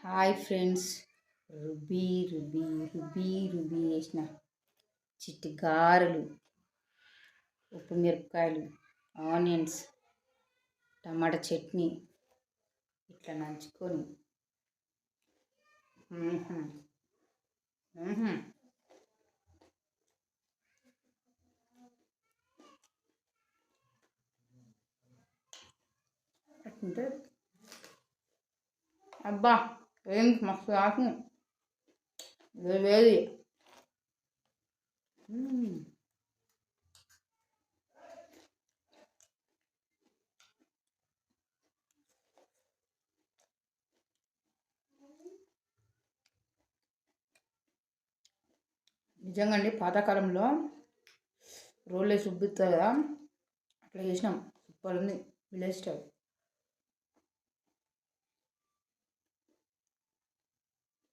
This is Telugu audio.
Hi friends. Ruby ruby ruby ruby వేసిన చిట్టి గారెలు, ఉప్పు మిరపకాయలు, ఆనియన్స్, టమాటా చట్నీ ఇట్లా నంచుకొని అంటే అబ్బా ఏం మస్తు ఆకు వేది. నిజంగా అండి, పాతకాలంలో రోళ్ళు వేసి ఉబ్బిస్తారు కదా, అట్లా చేసినాం. సూపర్ ఉంది విలేజ్ స్టైల్.